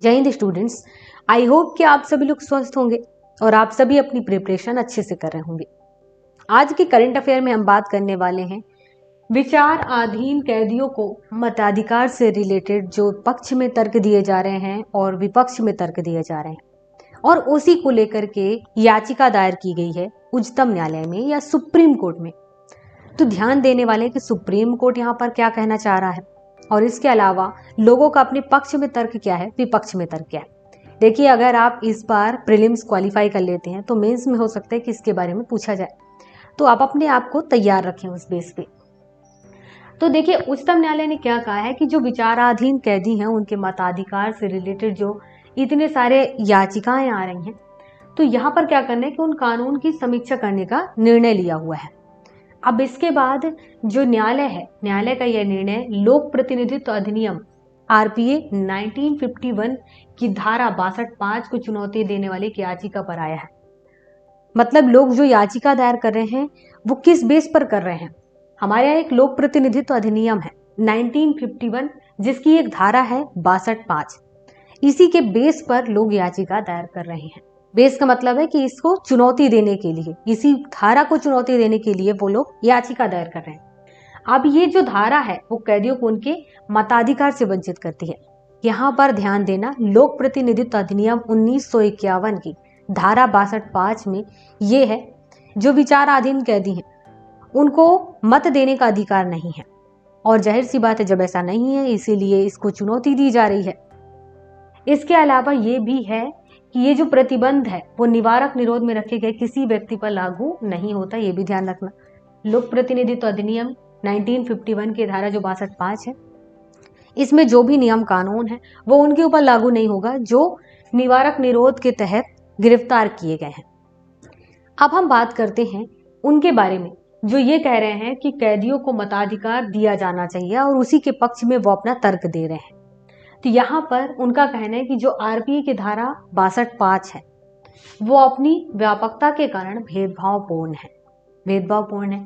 जय Hind students. I hope कि आप सभी लोग स्वस्थ होंगे और आप सभी अपनी प्रिपरेशन अच्छे से कर रहे होंगे। आज के करंट अफेयर में हम बात करने वाले हैं विचाराधीन कैदियों को मताधिकार से रिलेटेड जो पक्ष में तर्क दिए जा रहे हैं और विपक्ष में तर्क दिए जा रहे हैं, और उसी को लेकर के याचिका दायर की गई है उच्चतम न्यायालय में या सुप्रीम कोर्ट में। तो ध्यान देने वाले कि सुप्रीम कोर्ट यहाँ पर क्या कहना चाह रहा है और इसके अलावा लोगों का अपने पक्ष में तर्क क्या है, विपक्ष में तर्क क्या है। देखिए, अगर आप इस बार प्रीलिम्स क्वालिफाई कर लेते हैं तो मेंस में हो सकता है कि इसके बारे में पूछा जाए, तो आप अपने आप को तैयार रखें उस बेस पे। तो देखिए, उच्चतम न्यायालय ने क्या कहा है कि जो विचाराधीन कैदी हैं उनके मताधिकार से रिलेटेड जो इतने सारे याचिकाएं आ रही हैं, तो यहाँ पर क्या करना है कि उन कानून की समीक्षा करने का निर्णय लिया हुआ है। अब इसके बाद जो न्यायालय है, न्यायालय का यह निर्णय लोक प्रतिनिधित्व अधिनियम आरपीए 1951 की धारा 62(5) को चुनौती देने वाली एक याचिका पर आया है। मतलब लोग जो याचिका दायर कर रहे हैं वो किस बेस पर कर रहे हैं। हमारे यहाँ एक लोक प्रतिनिधित्व अधिनियम है 1951, जिसकी एक धारा है 62(5). इसी के बेस पर लोग याचिका दायर कर रहे हैं। बेस का मतलब है कि इसको चुनौती देने के लिए, इसी धारा को चुनौती देने के लिए वो लोग याचिका दायर कर रहे हैं। अब ये जो धारा है वो कैदियों को उनके मताधिकार से वंचित करती है। यहाँ पर ध्यान देना, लोक प्रतिनिधित्व अधिनियम 1951 की धारा 62(5) में ये है जो विचाराधीन कैदी हैं उनको मत देने का अधिकार नहीं है, और जाहिर सी बात है जब ऐसा नहीं है इसीलिए इसको चुनौती दी जा रही है। इसके अलावा ये भी है कि ये जो प्रतिबंध है वो निवारक निरोध में रखे गए किसी व्यक्ति पर लागू नहीं होता, ये भी ध्यान रखना। लोक प्रतिनिधित्व अधिनियम 1951 की धारा जो 62(5) है, इसमें जो भी नियम कानून है वो उनके ऊपर लागू नहीं होगा जो निवारक निरोध के तहत गिरफ्तार किए गए हैं। अब हम बात करते हैं उनके बारे में जो ये कह रहे हैं कि कैदियों को मताधिकार दिया जाना चाहिए और उसी के पक्ष में वो अपना तर्क दे रहे हैं। तो यहाँ पर उनका कहना है कि जो आरपीए की धारा 62(5) है वो अपनी व्यापकता के कारण भेदभावपूर्ण है।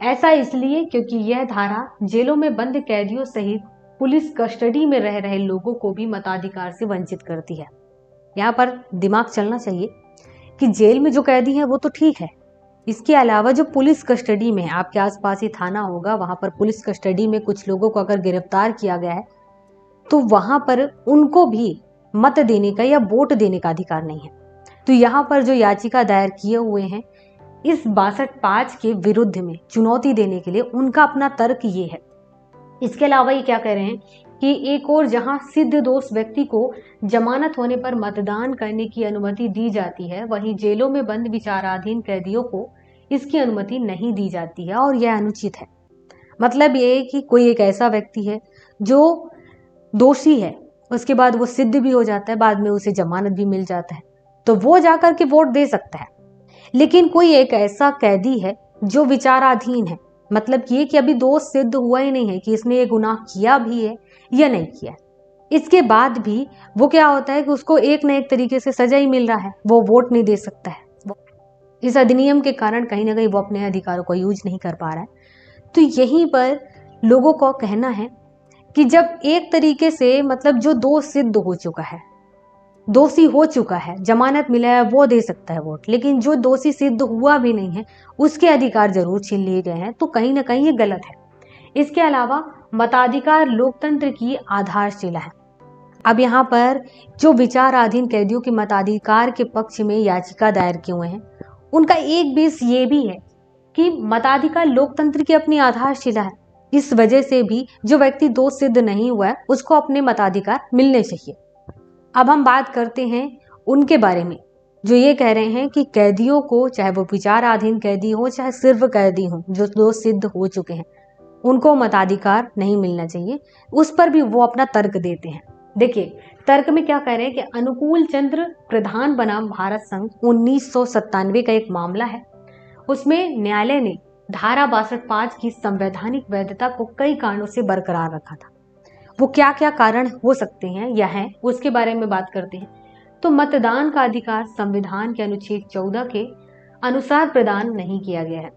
ऐसा इसलिए क्योंकि यह धारा जेलों में बंद कैदियों सहित पुलिस कस्टडी में रह रहे लोगों को भी मताधिकार से वंचित करती है। यहाँ पर दिमाग चलना चाहिए कि जेल में जो कैदी है वो तो ठीक है, इसके अलावा जो पुलिस कस्टडी में है, आपके आसपास ही थाना होगा, वहां पर पुलिस कस्टडी में कुछ लोगों को अगर गिरफ्तार किया गया है तो वहां पर उनको भी मत देने का या वोट देने का अधिकार नहीं है। तो यहाँ पर जो याचिका दायर किए हुए हैं इस 62(5) के विरुद्ध में चुनौती देने के लिए उनका अपना तर्क ये है। इसके अलावा ये क्या कह रहे हैं कि एक और जहां सिद्ध दोष व्यक्ति को जमानत होने पर मतदान करने की अनुमति दी जाती है, वहीं जेलों में बंद विचाराधीन कैदियों को इसकी अनुमति नहीं दी जाती है और यह अनुचित है। मतलब ये है कि कोई एक ऐसा व्यक्ति है जो दोषी है, उसके बाद वो सिद्ध भी हो जाता है, बाद में उसे जमानत भी मिल जाता है, तो वो जाकर के वोट दे सकता है। लेकिन कोई एक ऐसा कैदी है जो विचाराधीन है, मतलब ये कि अभी दोष सिद्ध हुआ ही नहीं है कि इसने ये गुनाह किया भी है या नहीं किया, इसके बाद भी वो क्या होता है कि उसको एक न एक तरीके से सजा ही मिल रहा है, वो वोट नहीं दे सकता है। इस अधिनियम के कारण कहीं ना कहीं वो अपने अधिकारों को यूज नहीं कर पा रहा है। तो यहीं पर लोगों को कहना है कि जब एक तरीके से मतलब जो दोष सिद्ध हो चुका है, दोषी हो चुका है, जमानत मिला है, वो दे सकता है वोट, लेकिन जो दोषी सिद्ध हुआ भी नहीं है उसके अधिकार जरूर छीन लिए गए हैं, तो कहीं ना कहीं ये गलत है। इसके अलावा मताधिकार लोकतंत्र की आधारशिला है। अब यहाँ पर जो विचाराधीन कैदियों के मताधिकार के पक्ष में याचिका दायर किए हुए हैं उनका एक बेस ये भी है कि मताधिकार लोकतंत्र की अपनी आधारशिला है। इस वजह से भी जो व्यक्ति दोष सिद्ध नहीं हुआ है उसको अपने मताधिकार मिलने चाहिए। अब हम बात करते हैं उनके बारे में जो ये कह रहे हैं कि कैदियों को, चाहे वो विचाराधीन कैदी हो चाहे सिर्फ कैदी हो जो दोष सिद्ध हो चुके हैं, उनको मताधिकार नहीं मिलना चाहिए। उस पर भी वो अपना तर्क देते हैं। देखिए, तर्क में क्या कह रहे हैं कि अनुकूल चंद्र प्रधान बनाम भारत संघ 1997 का एक मामला है। उसमें न्यायालय ने धारा 62(5) की संवैधानिक वैधता को कई कारणों से बरकरार रखा था। वो क्या क्या कारण हो सकते हैं या हैं उसके बारे में बात करते हैं। तो मतदान का अधिकार संविधान के अनुच्छेद 14 के अनुसार प्रदान नहीं किया गया है।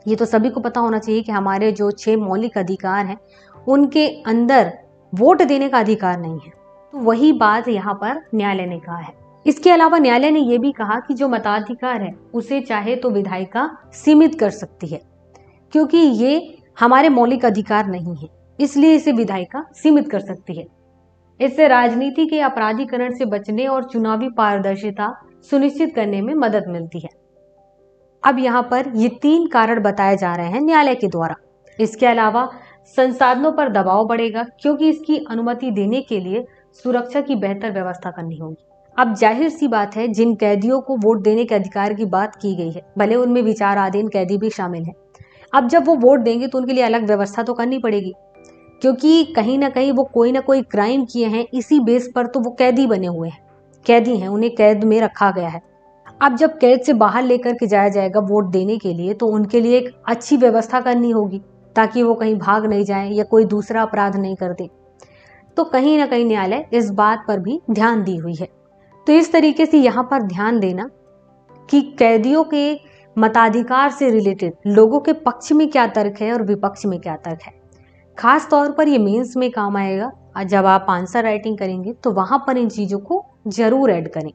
ये तो सभी को पता होना चाहिए कि हमारे जो 6 मौलिक अधिकार हैं उनके अंदर वोट देने का अधिकार नहीं है। तो वही बात यहाँ पर न्यायालय ने कहा है। इसके अलावा न्यायालय ने यह भी कहा कि जो मताधिकार है उसे चाहे तो विधायिका सीमित कर सकती है, क्योंकि ये हमारे मौलिक अधिकार नहीं है, इसलिए इसे विधायिका सीमित कर सकती है। इससे राजनीति के अपराधीकरण से बचने और चुनावी पारदर्शिता सुनिश्चित करने में मदद मिलती है। अब यहाँ पर ये 3 कारण बताए जा रहे हैं न्यायालय के द्वारा। इसके अलावा संसाधनों पर दबाव बढ़ेगा, क्योंकि इसकी अनुमति देने के लिए सुरक्षा की बेहतर व्यवस्था करनी होगी। अब जाहिर सी बात है, जिन कैदियों को वोट देने के अधिकार की बात की गई है, भले उनमें विचाराधीन कैदी भी शामिल हैं, अब जब वो वोट देंगे तो उनके लिए अलग व्यवस्था तो करनी पड़ेगी, क्योंकि कहीं ना कहीं वो कोई ना कोई क्राइम किए हैं, इसी बेस पर तो वो कैदी बने हुए हैं, कैदी हैं, उन्हें कैद में रखा गया है। अब जब कैद से बाहर लेकर के जाया जाएगा वोट देने के लिए, तो उनके लिए एक अच्छी व्यवस्था करनी होगी, ताकि वो कहीं भाग नहीं जाए या कोई दूसरा अपराध नहीं कर दे। तो कहीं ना कहीं न्यायालय इस बात पर भी ध्यान दी हुई है। तो इस तरीके से यहाँ पर ध्यान देना कि कैदियों के मताधिकार से रिलेटेड लोगों के पक्ष में क्या तर्क है और विपक्ष में क्या तर्क है। खास तौर पर ये मेंस में काम आएगा, जब आप आंसर राइटिंग करेंगे तो वहां पर इन चीजों को जरूर ऐड करें।